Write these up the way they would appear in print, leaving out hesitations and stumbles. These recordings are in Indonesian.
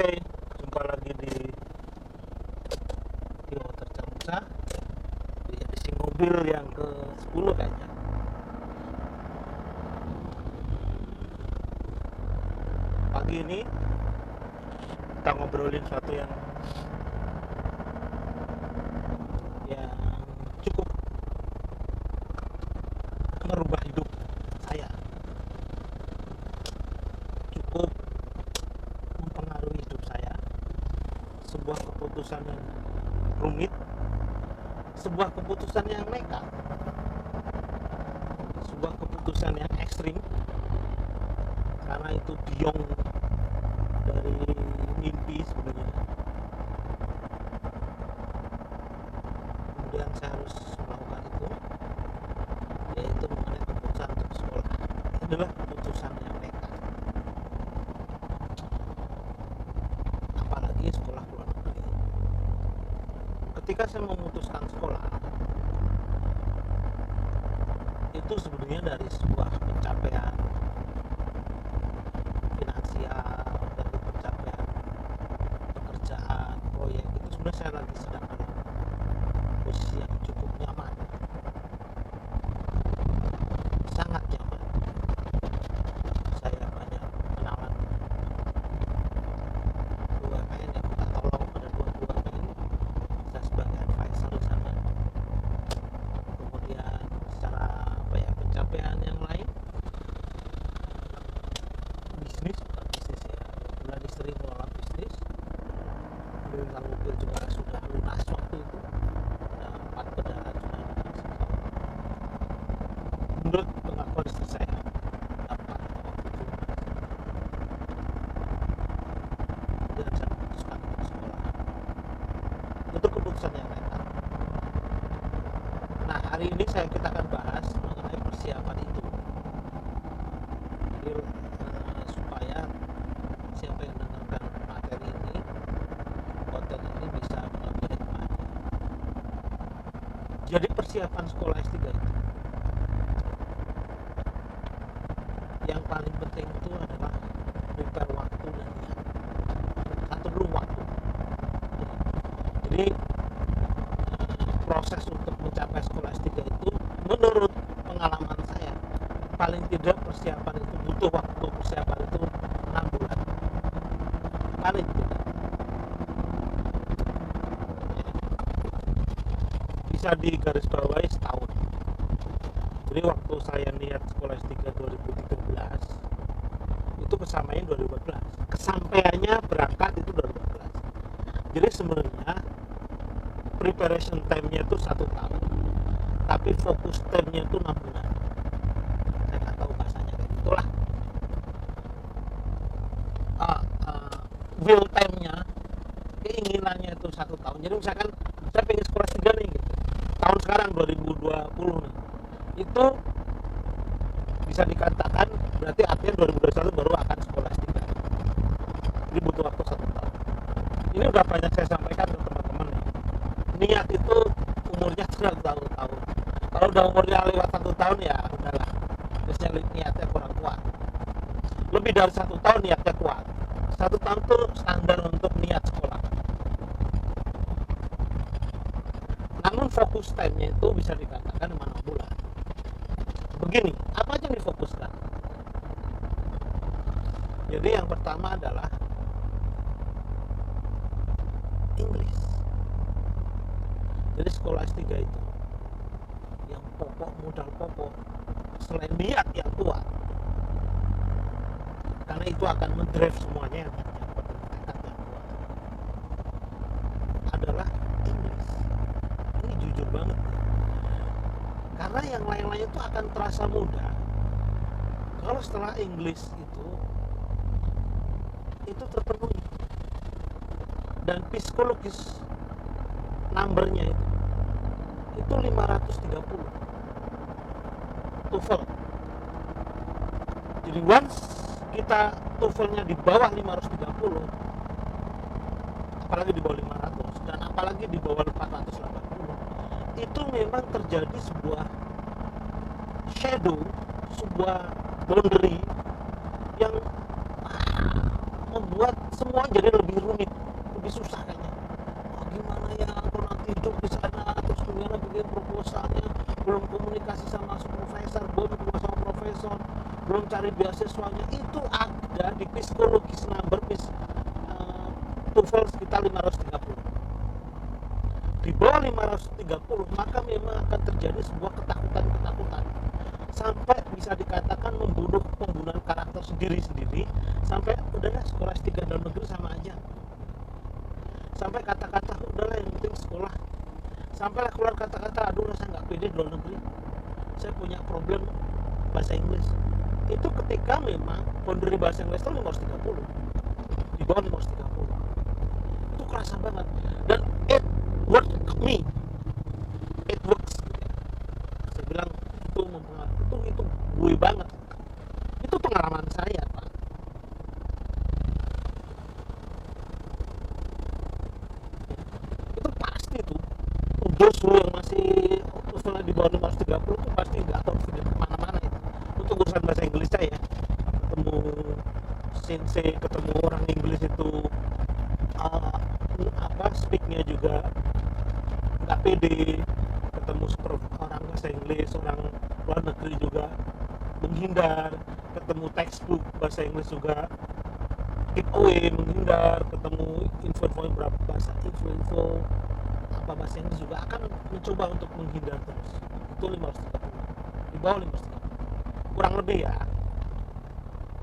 Oke, jumpa lagi di Motor Camusa, di edisi mobil yang ke-10 kayaknya. Pagi ini kita ngobrolin sesuatu yang cukup merubah hidup saya, cukup mempengaruhi hidup saya. Sebuah keputusan yang rumit, sebuah keputusan yang nekat, sebuah keputusan yang ekstrim, karena itu biong dari mimpi sebenarnya. Kemudian saya harus melakukan itu, yaitu mengenai keputusan untuk sekolah. Ini adalah keputusan yang nekat, apalagi sekolah luar negeri. Ketika saya memutuskan sekolah, itu sebenarnya dari sebuah pencapaian finansial, dari pencapaian pekerjaan, proyek. Itu sebenarnya saya lagi sedang dalam posisi yang cukup nyaman, sangat nyaman. Saya banyak kenalan BUMN yang minta tolong, ada 2 BUMN, saya sebagai advisor di sana. Kemudian secara pencapaian yang lain, bisnis ya, bulan istri mengelola bisnis, kemudian mobil juga sudah lunas waktu itu, ada 4 kendaraan sudah lunas. Menurut pengakuan istri saya, dapat waktu itu lunas. Dan saya memutuskan untuk sekolah. Itu keputusan yang nekat. Nah, hari ini kita akan bahas mengenai persiapan itu. Jadi supaya siapa yang mendengarkan materi ini, konten ini bisa mengambil hikmahnya. Jadi persiapan sekolah S3 itu, yang paling penting itu adalah prepare waktu dan niat. Satu dulu waktu. Jadi proses untuk mencapai sekolah S3 itu, menurut pengalaman saya, paling tidak persiapan itu butuh waktu. Persiapan itu 6 bulan paling tidak, bisa digarisbawahi setahun. Jadi waktu saya niat sekolah S3 2013, itu kesamain 2014, kesampaiannya berangkat itu 2014. Jadi sebenarnya preparation time-nya itu 1 tahun, tapi fokus time-nya itu 6 bulan. Saya nggak tahu bahasanya kayak gitulah. Will time-nya, keinginannya itu 1 tahun. Jadi misalkan saya pengen sekolah S3 nih gitu, tahun sekarang 2020 nih, itu bisa dikatakan berarti artinya 2021 baru akan sekolah S3. Jadi butuh waktu 1 tahun. Ini udah banyak saya sampaikan ke teman-teman nih. Niat itu umurnya 1 tahun. Kalau udah umurnya lewat 1 tahun ya udahlah, biasanya niatnya kurang kuat. Lebih dari 1 tahun niatnya kuat. 1 tahun tuh standar untuk niat sekolah. Namun fokus time-nya itu bisa dikatakan 6 bulan. Begini, apa aja yang difokuskan? Jadi yang pertama adalah English. Jadi sekolah S3 itu yang pokok, modal pokok, selain niat yang kuat, karena itu akan mendrive semuanya, yang tekad yang kuat, adalah English. Ini jujur banget, karena yang lain-lain itu akan terasa mudah kalau setelah English itu terpenuhi. Dan psikologis numbernya itu 530 TOEFL. Jadi once kita TOEFL-nya di bawah 530, apalagi di bawah 500, dan apalagi di bawah 480, itu memang terjadi sebuah shadow, sebuah boundary yang membuat membuat semua jadi lebih rumit, lebih susah kayaknya. Oh, gimana ya kalau nanti hidup di sana, terus gimana bikin proposalnya, belum komunikasi sama supervisor, belum sama profesor, belum cari beasiswanya. Itu ada di psikologis number TOEFL sekitar 530. Di bawah 530 maka memang akan terjadi sebuah ketakutan sampai bisa dikatakan pembunuhan karakter sendiri-sendiri, sampai udahlah sekolah S3 dalam negeri sama aja, sampai kata-kata udahlah yang penting sekolah, sampailah keluar kata-kata aduh saya nggak pede di luar negeri, saya punya problem bahasa Inggris. Itu ketika memang boundary bahasa Inggris itu 530, di bawah 530 itu kerasa banget, dan it worked me, it works. Saya bilang itu mempengaruhi, itu gue banget, itu pengalaman saya Pak. Itu pasti tuh dosu yang masih usulnya di bawah 530 itu pasti nggak confident kemana-mana itu untuk urusan bahasa Inggris saya. Ketemu sensei, ketemu orang Inggris itu speaknya juga nggak pede, ketemu orang bahasa Inggris, orang luar negeri juga menghindar, ketemu textbook bahasa Inggris juga keep away, menghindar, ketemu info berapa bahasa info apa bahasa Inggris juga akan mencoba untuk menghindar terus. Itu 530, di bawah 530 kurang lebih ya,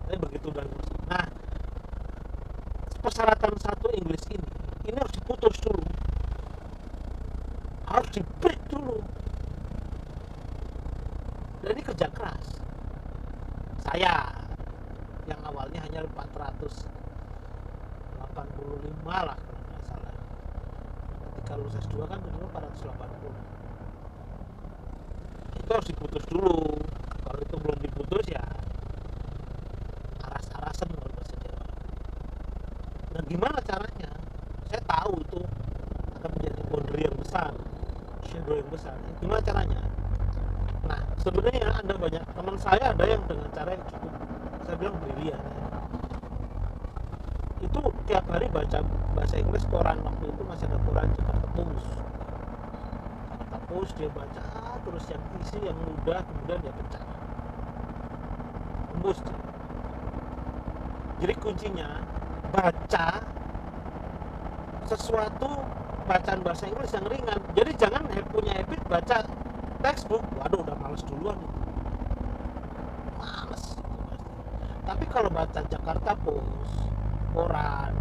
tapi begitu. Dan nah, persyaratan satu Inggris ini harus diputus dulu, harus di break dulu, dan ini kerja keras. Saya yang awalnya hanya 485 lah kalau nggak salah, ketika lulus S2 kan minimal 480, itu harus diputus dulu. Kalau itu belum diputus ya aras-arasan kalau bahasa Jawa. Nah, gimana caranya? Saya tahu itu akan menjadi boundary yang besar, shadow yang besar. Gimana caranya? Nah, sebenarnya ada banyak teman saya, ada yang dengan cara yang cukup, saya bilang brilian ya. Itu tiap hari baca bahasa Inggris, koran waktu itu masih ada koran Jakarta Post, dia baca terus yang isi yang mudah, kemudian dia pecah tembus. Jadi kuncinya baca sesuatu, bacaan bahasa Inggris yang ringan. Jadi jangan punya habit baca textbook, waduh udah males duluan, males. Tapi kalau baca Jakarta Post, koran,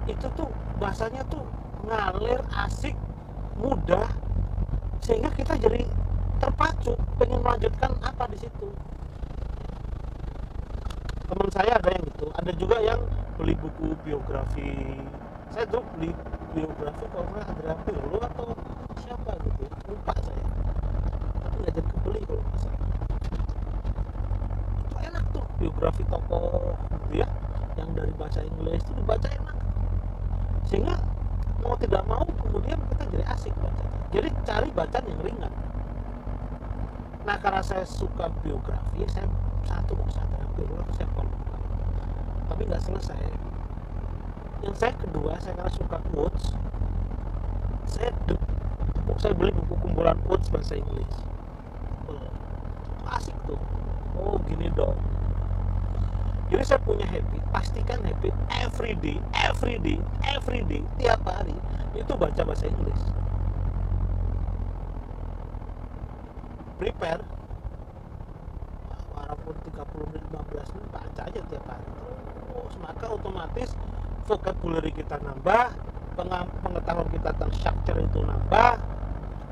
itu tuh bahasanya tuh ngalir, asik, mudah, sehingga kita jadi terpacu pengen melanjutkan apa di situ. Teman saya ada yang gitu, ada juga yang beli buku biografi. Saya tuh beli biografi kalau nggak Andrea Pirlo atau siapa gitu, lupa saya, tapi nggak jadi kebeli kalau nggak salah. Itu enak tuh biografi tokoh gitu ya, yang dari bahasa Inggris itu dibaca enak, sehingga mau tidak mau kemudian kita jadi asik baca. Jadi cari bacaan yang ringan. Nah, karena saya suka biografi, saya satu buku Andrea Pirlo saya follow, tapi nggak selesai. Yang saya kedua, saya karena suka quotes, saya beli buku kumpulan quotes bahasa Inggris. Asik tuh. Oh gini dong. Jadi saya punya habit, pastikan habit every day, tiap hari itu baca bahasa Inggris. Prepare, walaupun 30 menit, 15 menit, baca aja tiap hari. Terus maka otomatis vocabulary kita nambah, pengetahuan kita tentang structure itu nambah,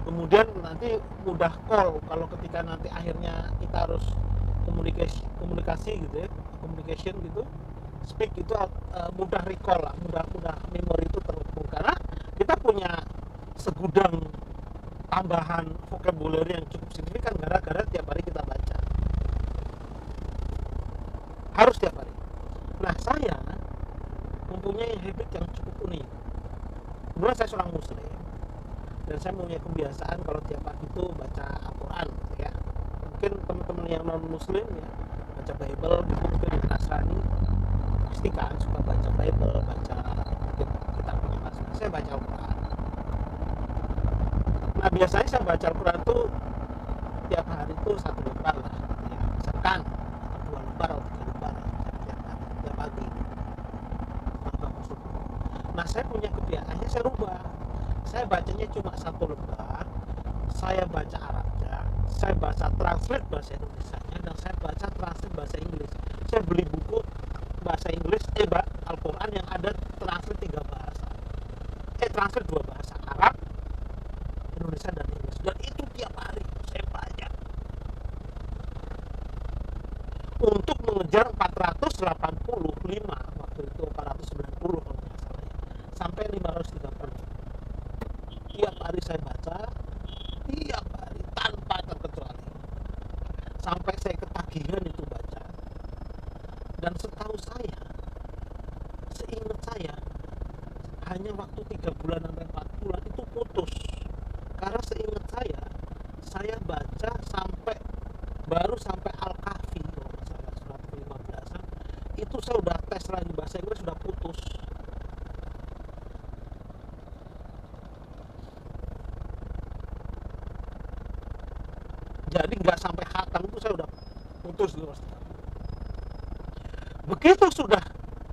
kemudian nanti mudah call kalau ketika nanti akhirnya kita harus komunikasi gitu ya, communication gitu, speak itu mudah recall lah, mudah memori itu terhubung karena kita punya segudang tambahan vocabulary yang cukup signifikan gara-gara tiap hari kita baca, harus tiap hari. Nah, saya mempunyai habit yang cukup unik. Dulu saya seorang muslim dan saya mempunyai kebiasaan kalau tiap pagi itu baca Al-Quran gitu ya. Mungkin teman-teman yang non muslim ya baca Bible gitu, mungkin di Nasrani pasti kan suka baca Bible, baca kitabnya Mas. Saya baca Al-Quran. Nah biasanya saya baca Al-Quran tuh tiap hari tuh 1 lembar lah, ya. Misalkan 2 lembar atau 3 lembar tiap hari, tiap pagi. Nah saya punya kebiasaan, akhirnya saya rubah. Saya bacanya cuma 1 lembar. Saya baca Arabnya, saya baca translate bahasa Indonesianya, dan saya baca translate bahasa Inggris. Saya beli buku bahasa Inggris, Al-Quran yang ada translate 3 bahasa. Translate 2 bahasa, Arab, Indonesia, dan Inggris. Dan itu tiap hari saya baca. Untuk mengejar 485 waktu itu, 490 kalau nggak salah ya, sampai 530. Tiap hari saya baca, tiap hari tanpa terkecuali, sampai saya ketagihan itu baca. Dan setahu saya, seingat saya, hanya waktu 3 bulan sampai 4 bulan itu putus. Karena seingat saya baca baru sampai Al-Kahfi, kalau nggak salah surat ke-15, itu saya udah tes lagi bahasa Inggris, sudah putus. Jadi nggak sampai khatam itu saya udah putus di Mas. Begitu sudah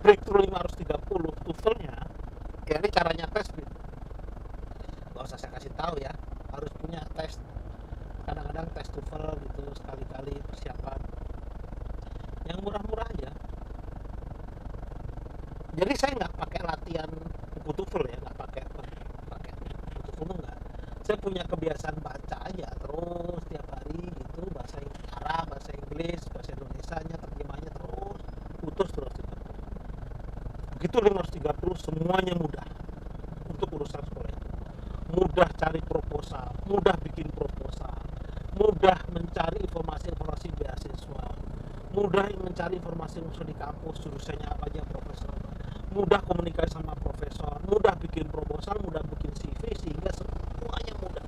breakthrough 530 TOEFL-nya, ya ini caranya tes gitu. Gak usah saya kasih tahu ya, harus punya tes. Kadang-kadang tes TOEFL gitu sekali-kali persiapan. Yang murah-murah aja. Jadi saya nggak pakai latihan buku TOEFL ya, nggak pakai buku TOEFL enggak. Saya punya kebiasaan baca aja terus tiap hari gitu, bahasa Arab, bahasa Inggris, bahasa Indonesianya, terjemahnya terus, putus terus. Begitu 530 semuanya mudah untuk urusan sekolah itu. Mudah cari proposal, mudah bikin proposal, mudah mencari informasi beasiswa, mudah mencari informasi di kampus, jurusannya apa aja profesor, mudah komunikasi sama profesor, mudah bikin proposal, mudah bikin CV, sehingga semuanya mudah.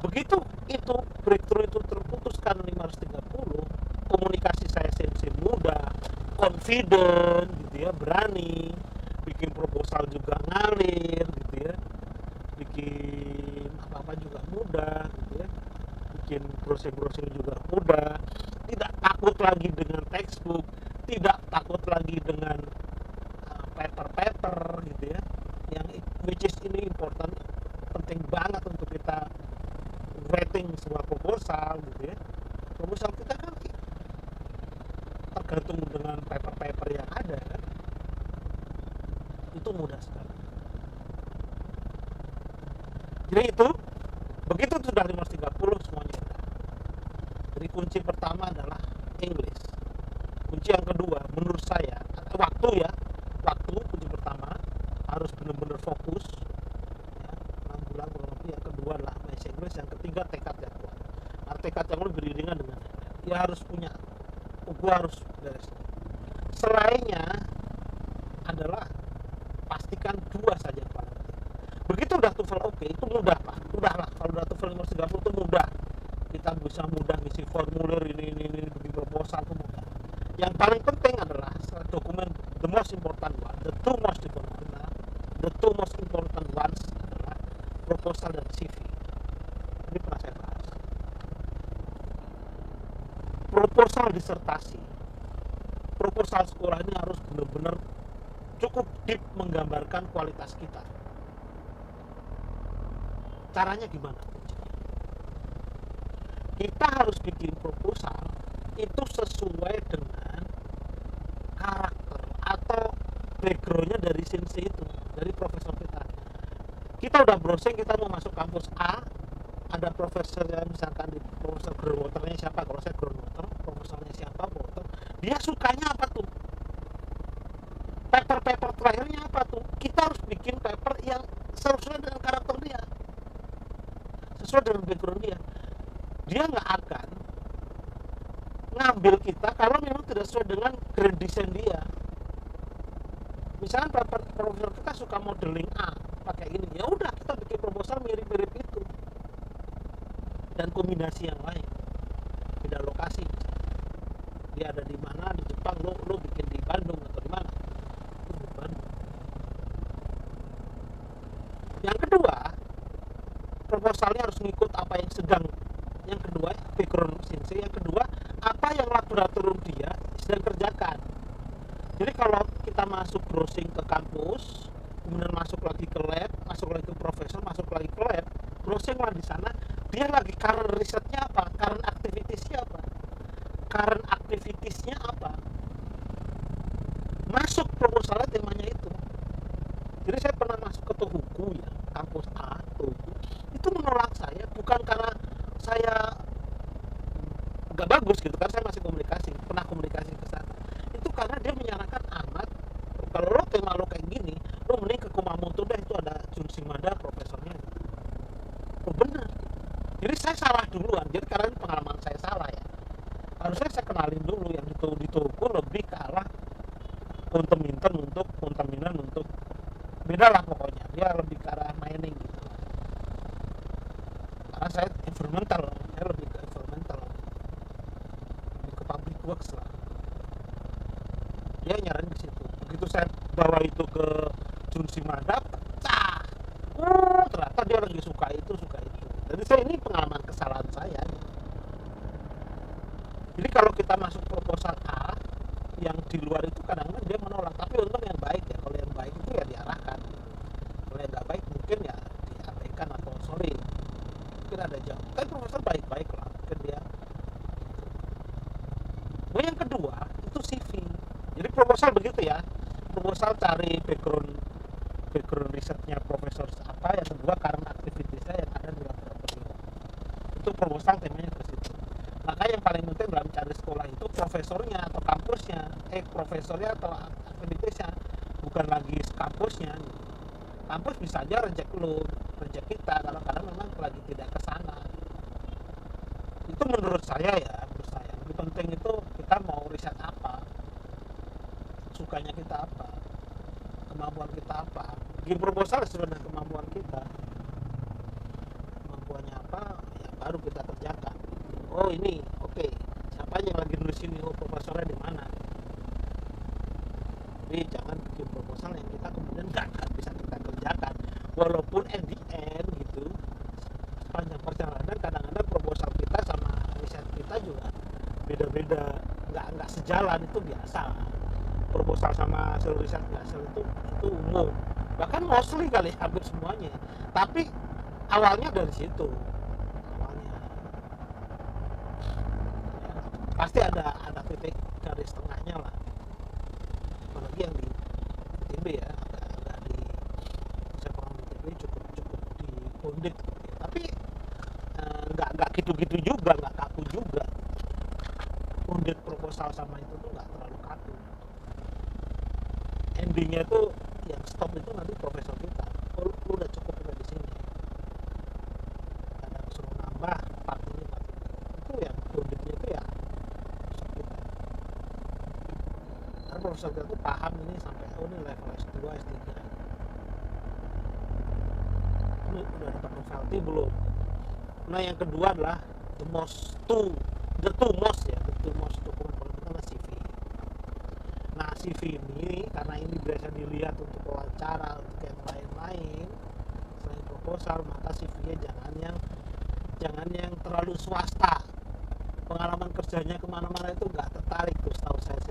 Begitu itu breakthrough itu terputuskan 530, komunikasi saya sensi mudah, confident gitu ya, berani, bikin proposal juga ngalir gitu ya, bikin apa-apa juga mudah gitu ya, bikin browsing juga mudah, tidak takut lagi dengan textbook, tidak takut lagi dengan paper gitu ya, yang which is ini important, penting banget untuk kita writing sebuah proposal gitu ya. Proposal kita kan tergantung dengan paper yang ada kan, itu mudah sekali. Jadi itu begitu sudah 530 semuanya udah. Jadi kunci pertama adalah English. Kunci yang kedua menurut saya waktu kunci pertama harus benar-benar fokus ya, 6 bulan kurang lebih. Yang kedua adalah bahasa Inggris. Yang ketiga tekad yang kuat. Nah, tekad yang kuat beriringan dengan ya harus punya, gua harus beres. Selainnya adalah pastikan 2 saja yang paling penting. Begitu udah TOEFL oke, itu mudah Pak. Udah lah, kalau udah TOEFL 530 itu mudah. Kita bisa mudah ngisi formulir ini bikin proposal itu mudah. Yang paling penting adalah dokumen, the two most important ones adalah proposal dan CV. Ini pernah saya bahas. Proposal disertasi, proposal sekolah ini harus benar-benar cukup deep menggambarkan kualitas kita. Caranya gimana? Kita harus bikin proposal itu sesuai dengan karakter atau backgroundnya dari sensei itu, dari profesor kita. Kita udah browsing, kita mau masuk kampus A, ada profesor yang misalkan di profesor groundwaternya siapa, kalau saya groundwater, profesornya siapa, water, dia sukanya apa tuh, paper terakhirnya apa tuh. Kita harus bikin paper yang sesuai dengan karakter dia, sesuai dengan background dia. Dia nggak akan ngambil kita kalau memang tidak sesuai dengan grand design dia. Misalkan profesor kita suka modeling A pakai ini, ya udah kita bikin proposal mirip-mirip itu dan kombinasi yang lain, beda lokasi. dia ada di mana di Jepang, lo bikin di Bandung atau di mana, itu di Bandung. Yang kedua, proposalnya harus ngikut apa yang sedang, yang kedua background Shinsei, yang kedua apa yang laboratorium dia sedang kerjakan. Jadi kalau kita masuk browsing ke kampus, kemudian masuk lagi ke lab, masuk lagi ke profesor, masuk lagi ke lab, browsing lah di sana, dia lagi current risetnya apa, current activitiesnya apa, masuk proposalnya temanya itu. Jadi saya pernah masuk ke Tohoku ya, kampus A, Tohoku, itu menolak saya bukan karena saya nggak bagus gitu kan, saya masih pernah komunikasi ke sana, itu karena dia menyarankan amat, kalau lo tema lo kayak gini, lo mending ke Kumamoto deh, itu ada Jun Shimada profesornya. Oh bener, jadi saya salah duluan, jadi karena pengalaman saya salah ya, harusnya saya kenalin dulu yang di Tohoku lebih ke arah kontaminan untuk beda lah pokoknya, dia lebih ke arah mining gitu. Karena saya environmental, saya lebih ke environmental, lebih ke public works lah. Dia nyaranin di situ. Begitu saya bawa itu ke Jun Shimada, pecah. Ternyata dia lagi suka itu. Jadi saya, ini pengalaman kesalahan saya. Jadi kalau kita masuk proposal A, yang di luar itu kadang-kadang dia menolak, tapi untung yang baik ya, kalau yang baik itu ya diarahkan, kalau yang nggak baik mungkin ya diabaikan atau sorry, mungkin ada jauh, tapi profesor baik-baik lah, mungkin dia. Nah yang kedua itu CV. Jadi proposal begitu ya, proposal cari background risetnya profesor apa, yang kedua karena aktivitasnya yang ada di laboratorium, itu proposal temanya ke situ. Maka yang paling penting dalam cari sekolah itu profesornya atau kampusnya, profesornya atau aktivitasnya, bukan lagi kampusnya. Kampus bisa aja reject kita kalau kadang memang lagi tidak ke sana. Itu menurut saya lebih penting itu kita mau riset apa, sukanya kita apa, kemampuan kita apa. Bikin proposal sebenarnya kemampuan kita, kemampuannya apa ya baru kita kerjakan. Oh ini oke, siapa yang lagi nulis ini, oh proposalnya di mana. Jadi jangan bikin proposal yang kita kemudian nggak bisa kita kerjakan, walaupun at the end gitu, sepanjang perjalanan kadang-kadang proposal kita sama riset kita juga beda-beda, nggak sejalan, itu biasa. Proposal sama hasil riset itu umum, bahkan mostly kali hampir semuanya, tapi awalnya dari situ. Pasti ada titik garis tengahnya lah, apalagi yang di ITB ya, agak di saya paham di ITB cukup di bonded gitu ya. Tapi nggak gitu-gitu juga, nggak kaku juga. Bonded proposal sama itu tuh nggak terlalu kaku. Endingnya tuh yang stop itu nanti profesor kita, lu udah cukup di sini, ada suruh nambah part ini, itu yang bondednya itu ya profesor kita tuh paham ini sampai ini level S2, S3, ini udah dapat novelty belum. Nah yang kedua adalah the two most dokumen paling penting adalah CV. Nah CV ini karena ini biasa dilihat untuk wawancara, untuk yang lain-lain selain proposal, maka CV-nya jangan yang terlalu swasta, pengalaman kerjanya kemana-mana itu nggak tertarik tuh setahu saya.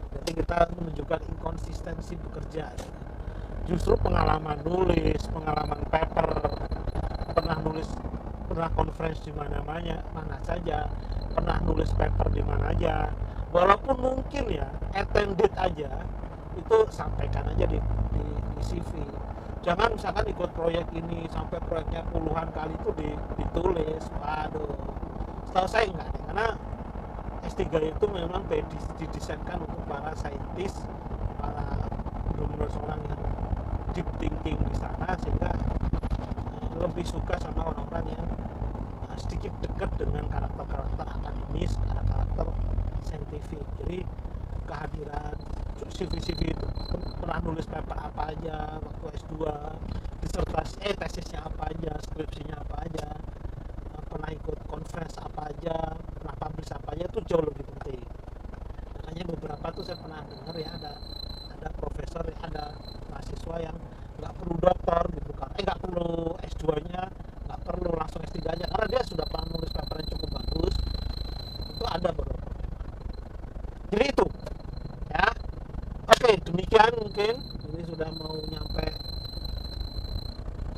Jadi kita menunjukkan inkonsistensi bekerja. Justru pengalaman nulis, pengalaman paper, pernah conference di mana saja, pernah nulis paper di mana aja, walaupun mungkin ya attended aja, itu sampaikan aja di CV. Jangan misalkan ikut proyek ini sampai proyeknya puluhan kali itu ditulis. Waduh, setahu saya enggak deh, karena S3 itu memang didesainkan untuk para saintis, para benar-benar orang yang deep thinking di sana, sehingga lebih suka sama orang-orang yang sedikit dekat dengan karakter akademis, karakter saintifik. Jadi kehadiran CV itu, pernah nulis paper apa aja waktu S2, disertasi tesisnya apa aja, skripsinya apa aja, pernah ikut conference apa aja, pernah publish apa aja, itu jauh lebih penting. makanya beberapa tuh saya pernah dengar ya, ada profesor, ada mahasiswa yang nggak perlu doktor gitu kan, nggak perlu S2-nya, nggak perlu langsung S3-nya, karena dia sudah pernah nulis paper yang cukup bagus. Itu ada beberapa. Jadi itu ya. Oke, demikian mungkin ini sudah mau nyampe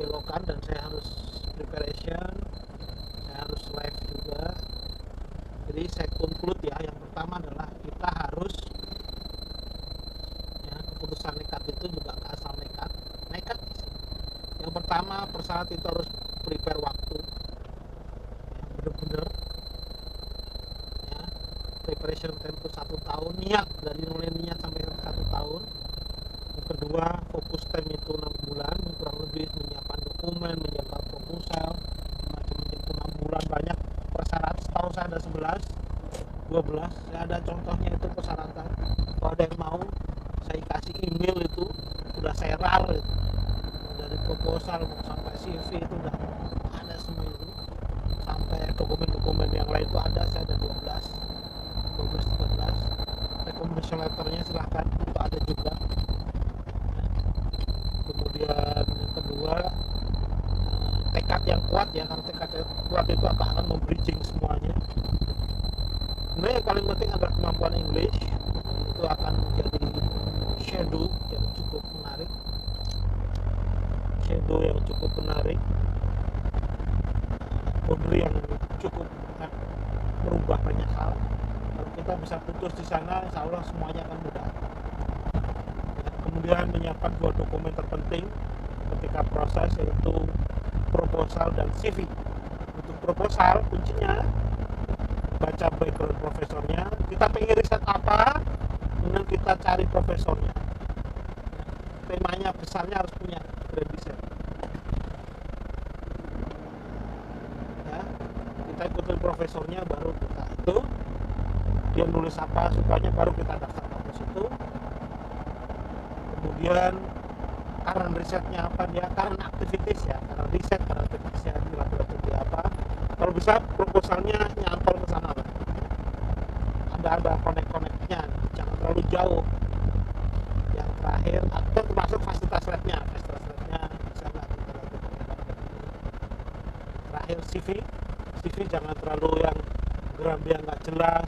belokan dan saya harus preparation, saya harus live juga. Jadi saya conclude ya, yang pertama adalah kita harus ya, keputusan nekat itu juga nggak asal nekat. Yang pertama persyarat itu harus prepare waktu yang benar-benar ya, preparation time itu 1 tahun, niat dari mulai niat sampai 1 tahun. Yang kedua fokus time itu 6 bulan kurang lebih, menyiapkan dokumen, menyiapkan proposal macam-macam itu 6 bulan. Banyak persyarat, setahu saya ada 11 12, saya ada contohnya itu persyaratan. Kalau ada yang mau saya kasih email itu udah saya rar itu, dari proposal sampai CV itu udah ada semua itu, sampai dokumen-dokumen yang lain itu ada, saya ada 13 recommendation letternya silahkan itu ada juga. Kemudian yang kedua tekad yang kuat ya, karena tekad yang kuat itu akan membridging semuanya. Sebenarnya yang paling penting adalah kemampuan English, itu akan menjadi shadow yang cukup menarik, boundary yang cukup merubah banyak hal. Kalau kita bisa putus di sana, insya Allah semuanya akan mudah. Kemudian menyiapkan 2 dokumen terpenting ketika proses, yaitu proposal dan CV. Untuk proposal kuncinya baca background profesornya, kita pengen riset apa, kemudian kita cari profesornya, temanya besarnya harus punya riset ya, kita ikutin profesornya, baru kita itu dia nulis apa sukanya, baru kita daftar ke situ. Kemudian karena risetnya apa, dia karena aktivitas ya, karena riset, karena aktivitasnya di laboratorium apa, kalau bisa proposalnya nyantol ke sana lah, ada konek-koneknya, jangan terlalu jauh. Yang terakhir atau termasuk fasilitas labnya bisa nggak kita lakukan. Terakhir CV jangan terlalu yang geram, yang nggak jelas,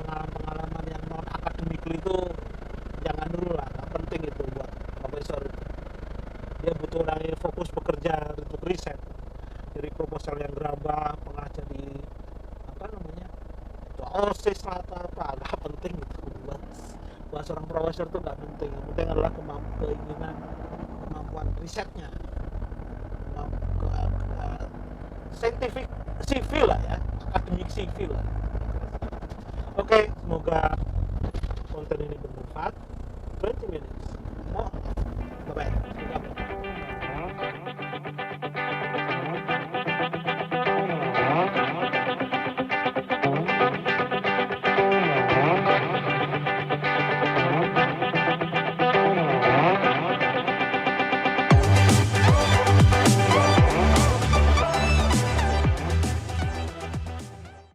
pengalaman yang non akademik itu jangan dulu lah, nggak penting itu buat profesor. Dia butuh orang yang fokus bekerja untuk riset. Jadi proposal yang gerabah, pernah jadi apa namanya itu OSIS atau apa, nggak penting itu buat seorang profesor itu nggak penting. Yang penting adalah kemampuan risetnya, scientific civil lah ya, akademik civil lah. Oke, semoga konten ini bermanfaat. 20 minutes.